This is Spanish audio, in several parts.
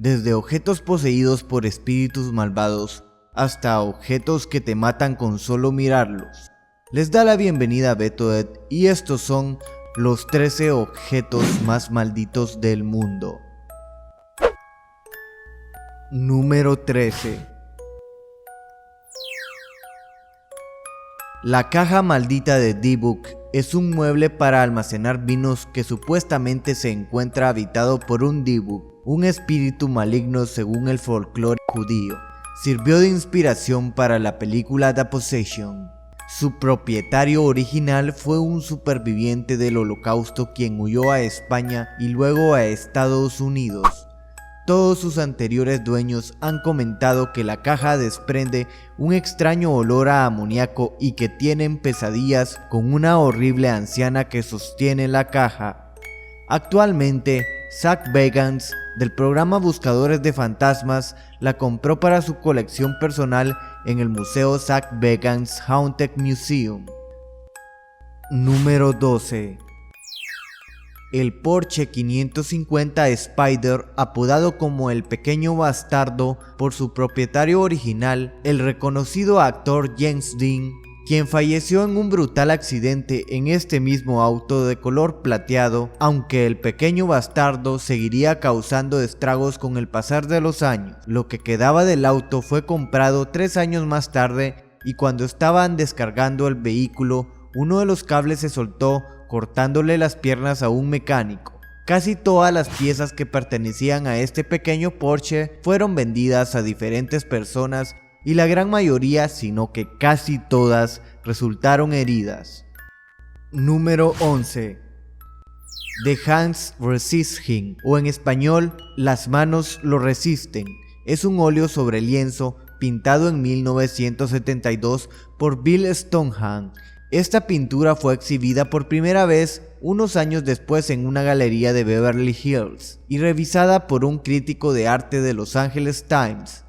desde objetos poseídos por espíritus malvados hasta objetos que te matan con solo mirarlos. Les da la bienvenida Betoed y estos son los 13 objetos más malditos del mundo. Número 13. La caja maldita de Dybbuk es un mueble para almacenar vinos que supuestamente se encuentra habitado por un Dybbuk, un espíritu maligno según el folclore judío. Sirvió de inspiración para la película The Possession. Su propietario original fue un superviviente del Holocausto quien huyó a España y luego a Estados Unidos. Todos sus anteriores dueños han comentado que la caja desprende un extraño olor a amoníaco y que tienen pesadillas con una horrible anciana que sostiene la caja. Actualmente, Zak Bagans, del programa Buscadores de Fantasmas, la compró para su colección personal en el Museo Zak Bagans Haunted Museum. Número 12. El Porsche 550 Spider, apodado como el Pequeño Bastardo por su propietario original, el reconocido actor James Dean, quien falleció en un brutal accidente en este mismo auto de color plateado, aunque el Pequeño Bastardo seguiría causando estragos con el pasar de los años. Lo que quedaba del auto fue comprado 3 años más tarde y cuando estaban descargando el vehículo, uno de los cables se soltó, cortándole las piernas a un mecánico. Casi todas las piezas que pertenecían a este pequeño Porsche fueron vendidas a diferentes personas y la gran mayoría, sino que casi todas, resultaron heridas. Número 11. The Hands Resist Him, o en español, Las manos lo resisten. Es un óleo sobre lienzo pintado en 1972 por Bill Stoneham. Esta pintura fue exhibida por primera vez unos años después en una galería de Beverly Hills y revisada por un crítico de arte de Los Angeles Times.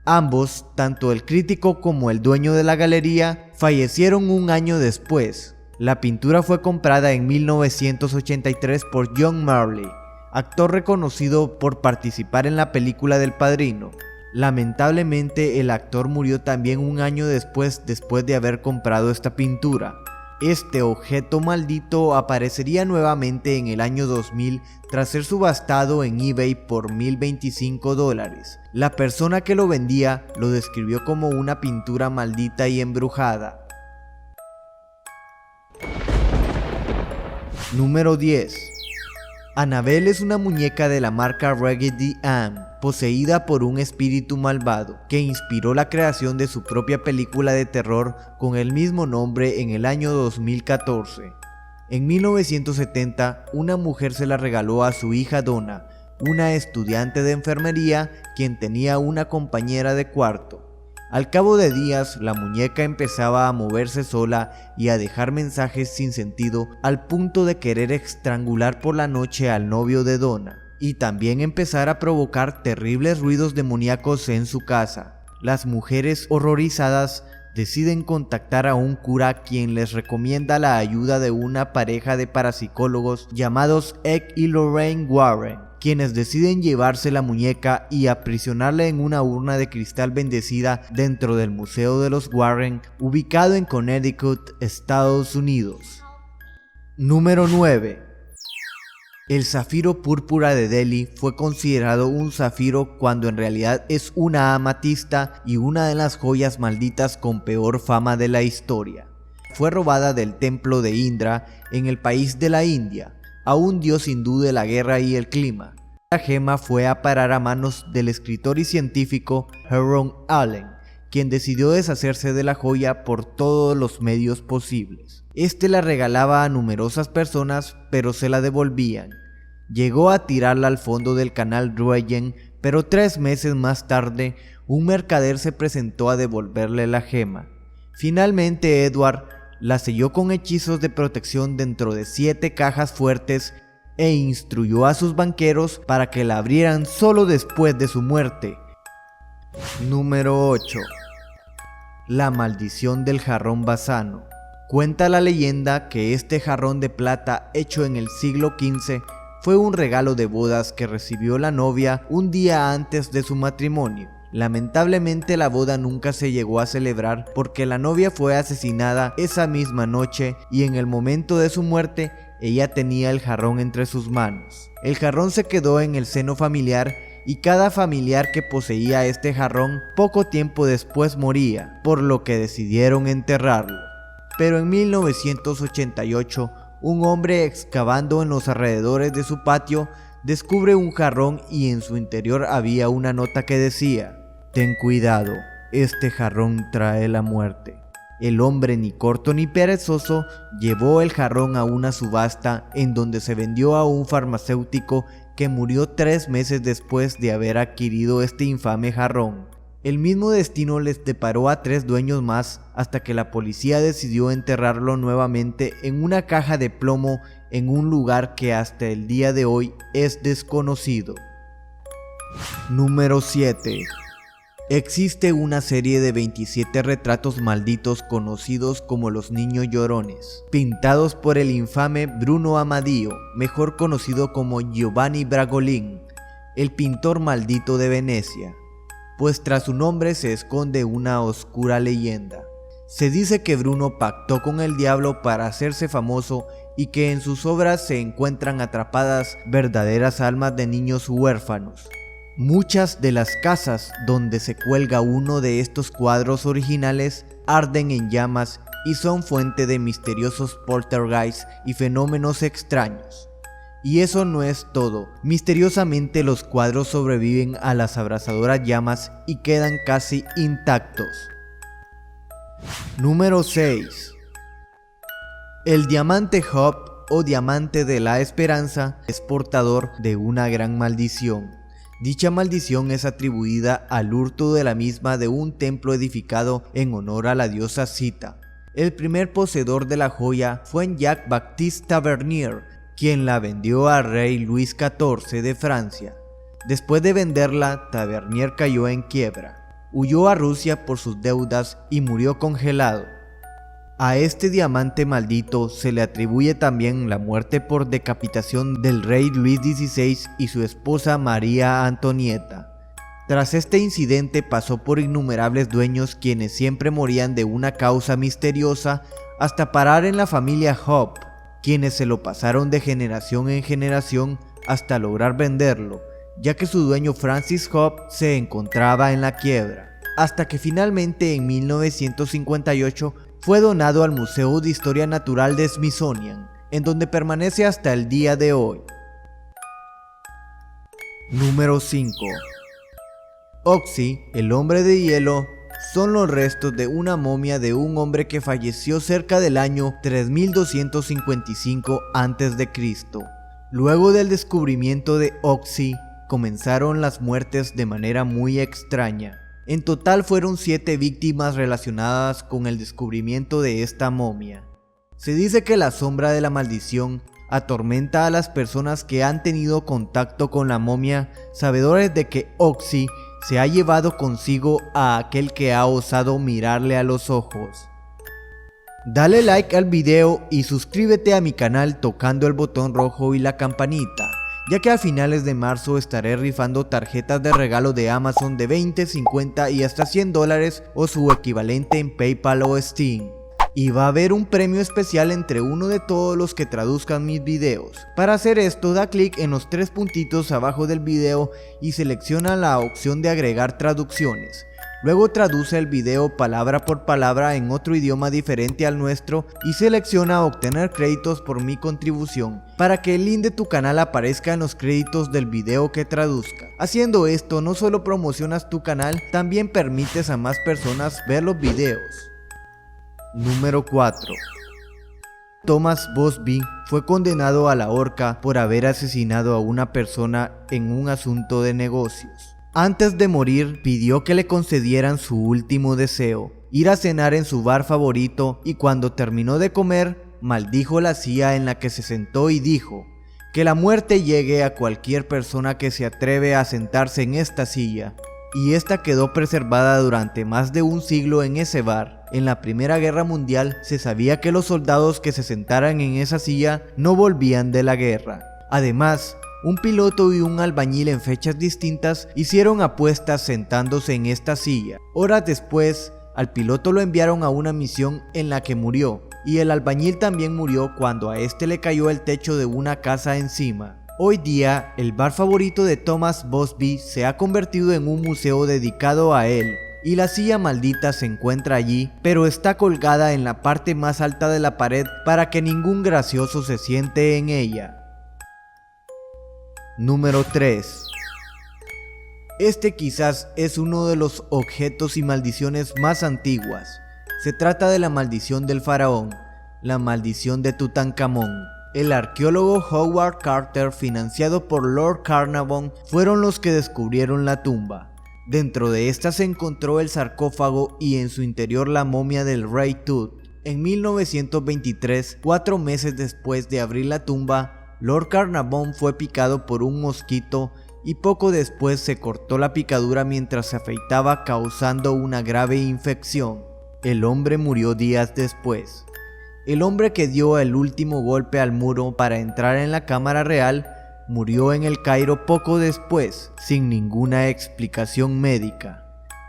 Ambos, tanto el crítico como el dueño de la galería, fallecieron un año después. La pintura fue comprada en 1983 por John Marley, actor reconocido por participar en la película del Padrino. Lamentablemente, el actor murió también un año después de haber comprado esta pintura. Este objeto maldito aparecería nuevamente en el año 2000 tras ser subastado en eBay por $1025. La persona que lo vendía lo describió como una pintura maldita y embrujada. Número 10. Annabelle es una muñeca de la marca Raggedy Ann, poseída por un espíritu malvado, que inspiró la creación de su propia película de terror con el mismo nombre en el año 2014. En 1970, una mujer se la regaló a su hija Donna, una estudiante de enfermería quien tenía una compañera de cuarto. Al cabo de días, la muñeca empezaba a moverse sola y a dejar mensajes sin sentido al punto de querer estrangular por la noche al novio de Donna, y también empezar a provocar terribles ruidos demoníacos en su casa. Las mujeres horrorizadas deciden contactar a un cura quien les recomienda la ayuda de una pareja de parapsicólogos llamados Ed y Lorraine Warren, quienes deciden llevarse la muñeca y aprisionarla en una urna de cristal bendecida dentro del Museo de los Warren, ubicado en Connecticut, Estados Unidos. Número 9. El zafiro púrpura de Delhi fue considerado un zafiro cuando en realidad es una amatista y una de las joyas malditas con peor fama de la historia. Fue robada del templo de Indra en el país de la India, a un dios hindú de la guerra y el clima. La gema fue a parar a manos del escritor y científico Heron Allen, quien decidió deshacerse de la joya por todos los medios posibles. Este la regalaba a numerosas personas, pero se la devolvían. Llegó a tirarla al fondo del canal Druyen, pero 3 meses más tarde, un mercader se presentó a devolverle la gema. Finalmente Edward la selló con hechizos de protección dentro de 7 cajas fuertes e instruyó a sus banqueros para que la abrieran solo después de su muerte. Número 8. La maldición del jarrón Bassano. Cuenta la leyenda que este jarrón de plata hecho en el siglo XV fue un regalo de bodas que recibió la novia un día antes de su matrimonio. Lamentablemente la boda nunca se llegó a celebrar porque la novia fue asesinada esa misma noche y en el momento de su muerte ella tenía el jarrón entre sus manos. El jarrón se quedó en el seno familiar y cada familiar que poseía este jarrón poco tiempo después moría, por lo que decidieron enterrarlo. Pero en 1988, un hombre excavando en los alrededores de su patio descubre un jarrón y en su interior había una nota que decía: «Ten cuidado, este jarrón trae la muerte». El hombre, ni corto ni perezoso, llevó el jarrón a una subasta en donde se vendió a un farmacéutico que murió 3 meses después de haber adquirido este infame jarrón. El mismo destino les deparó a 3 dueños más hasta que la policía decidió enterrarlo nuevamente en una caja de plomo en un lugar que hasta el día de hoy es desconocido. Número 7. Existe una serie de 27 retratos malditos conocidos como los niños llorones, pintados por el infame Bruno Amadeo, mejor conocido como Giovanni Bragolin, el pintor maldito de Venecia, pues tras su nombre se esconde una oscura leyenda. Se dice que Bruno pactó con el diablo para hacerse famoso y que en sus obras se encuentran atrapadas verdaderas almas de niños huérfanos. Muchas de las casas donde se cuelga uno de estos cuadros originales arden en llamas y son fuente de misteriosos poltergeists y fenómenos extraños. Y eso no es todo, misteriosamente los cuadros sobreviven a las abrasadoras llamas y quedan casi intactos. Número 6. El diamante Hope o diamante de la esperanza es portador de una gran maldición. Dicha maldición es atribuida al hurto de la misma de un templo edificado en honor a la diosa Sita. El primer poseedor de la joya fue Jacques-Baptiste Tavernier, quien la vendió al rey Luis XIV de Francia. Después de venderla, Tavernier cayó en quiebra, huyó a Rusia por sus deudas y murió congelado. A este diamante maldito se le atribuye también la muerte por decapitación del rey Luis XVI y su esposa María Antonieta. Tras este incidente pasó por innumerables dueños quienes siempre morían de una causa misteriosa hasta parar en la familia Hope, quienes se lo pasaron de generación en generación hasta lograr venderlo, ya que su dueño Francis Hope se encontraba en la quiebra, hasta que finalmente en 1958 fue donado al Museo de Historia Natural de Smithsonian, en donde permanece hasta el día de hoy. Número 5. Oxy, el hombre de hielo, son los restos de una momia de un hombre que falleció cerca del año 3255 a.C. Luego del descubrimiento de Oxy, comenzaron las muertes de manera muy extraña. En total fueron 7 víctimas relacionadas con el descubrimiento de esta momia. Se dice que la sombra de la maldición atormenta a las personas que han tenido contacto con la momia, sabedores de que Oxy se ha llevado consigo a aquel que ha osado mirarle a los ojos. Dale like al video y suscríbete a mi canal tocando el botón rojo y la campanita, ya que a finales de marzo estaré rifando tarjetas de regalo de Amazon de 20, 50 y hasta $100 o su equivalente en PayPal o Steam. Y va a haber un premio especial entre uno de todos los que traduzcan mis videos. Para hacer esto, da clic en los 3 puntitos abajo del video y selecciona la opción de agregar traducciones. Luego traduce el video palabra por palabra en otro idioma diferente al nuestro y selecciona obtener créditos por mi contribución, para que el link de tu canal aparezca en los créditos del video que traduzca. Haciendo esto no solo promocionas tu canal, también permites a más personas ver los videos. Número 4. Thomas Bosby fue condenado a la horca por haber asesinado a una persona en un asunto de negocios. Antes de morir, pidió que le concedieran su último deseo, ir a cenar en su bar favorito, y cuando terminó de comer, maldijo la silla en la que se sentó y dijo: «Que la muerte llegue a cualquier persona que se atreve a sentarse en esta silla». Y esta quedó preservada durante más de un siglo en ese bar. En la Primera Guerra Mundial se sabía que los soldados que se sentaran en esa silla no volvían de la guerra. Además, un piloto y un albañil en fechas distintas hicieron apuestas sentándose en esta silla. Horas después, al piloto lo enviaron a una misión en la que murió, y el albañil también murió cuando a este le cayó el techo de una casa encima. Hoy día, el bar favorito de Thomas Busby se ha convertido en un museo dedicado a él, y la silla maldita se encuentra allí, pero está colgada en la parte más alta de la pared para que ningún gracioso se siente en ella. Número 3. Este quizás es uno de los objetos y maldiciones más antiguas. Se trata de la maldición del faraón, la maldición de Tutankamón. El arqueólogo Howard Carter, financiado por Lord Carnarvon, fueron los que descubrieron la tumba. Dentro de esta se encontró el sarcófago y en su interior la momia del rey Tut. En 1923, 4 meses después de abrir la tumba, Lord Carnarvon fue picado por un mosquito y poco después se cortó la picadura mientras se afeitaba, causando una grave infección. El hombre murió días después. El hombre que dio el último golpe al muro para entrar en la cámara real murió en el Cairo poco después, sin ninguna explicación médica.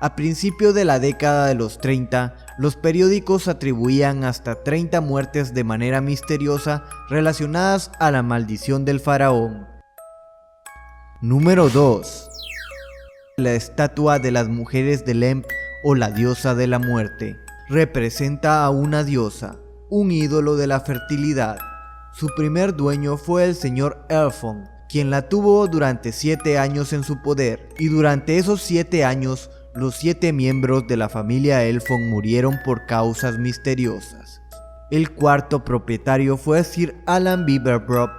A principios de la década de los 30, los periódicos atribuían hasta 30 muertes de manera misteriosa relacionadas a la maldición del faraón. Número 2. La estatua de las mujeres de Lemp, o la diosa de la muerte, representa a una diosa, un ídolo de la fertilidad. Su primer dueño fue el señor Elfon, quien la tuvo durante 7 años en su poder, y durante esos 7 años, los 7 miembros de la familia Elfon murieron por causas misteriosas. El cuarto propietario fue Sir Alan Beaverbrook,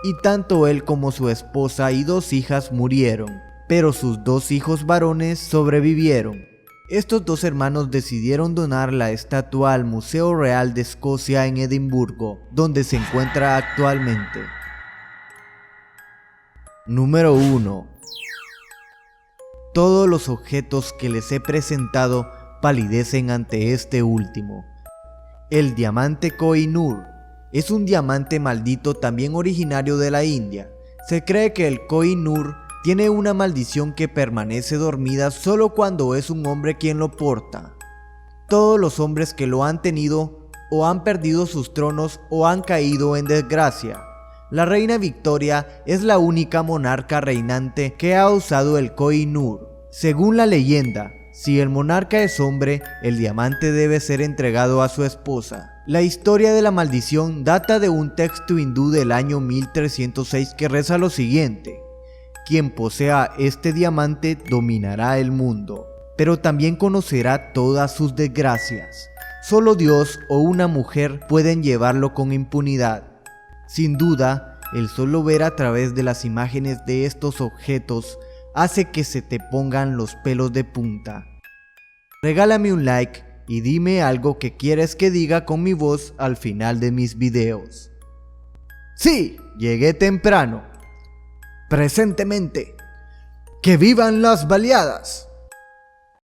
y tanto él como su esposa y 2 hijas murieron, pero sus 2 hijos varones sobrevivieron. Estos 2 hermanos decidieron donar la estatua al Museo Real de Escocia en Edimburgo, donde se encuentra actualmente. Número 1. Todos los objetos que les he presentado palidecen ante este último. El diamante Koh-i-Noor es un diamante maldito también originario de la India. Se cree que el Koh-i-Noor tiene una maldición que permanece dormida solo cuando es un hombre quien lo porta. Todos los hombres que lo han tenido o han perdido sus tronos o han caído en desgracia. La reina Victoria es la única monarca reinante que ha usado el Koh-i-Noor. Según la leyenda, si el monarca es hombre, el diamante debe ser entregado a su esposa. La historia de la maldición data de un texto hindú del año 1306 que reza lo siguiente: quien posea este diamante dominará el mundo, pero también conocerá todas sus desgracias. Solo Dios o una mujer pueden llevarlo con impunidad. Sin duda, el solo ver a través de las imágenes de estos objetos hace que se te pongan los pelos de punta. Regálame un like y dime algo que quieres que diga con mi voz al final de mis videos. Sí, llegué temprano. Presentemente. ¡Que vivan las baleadas!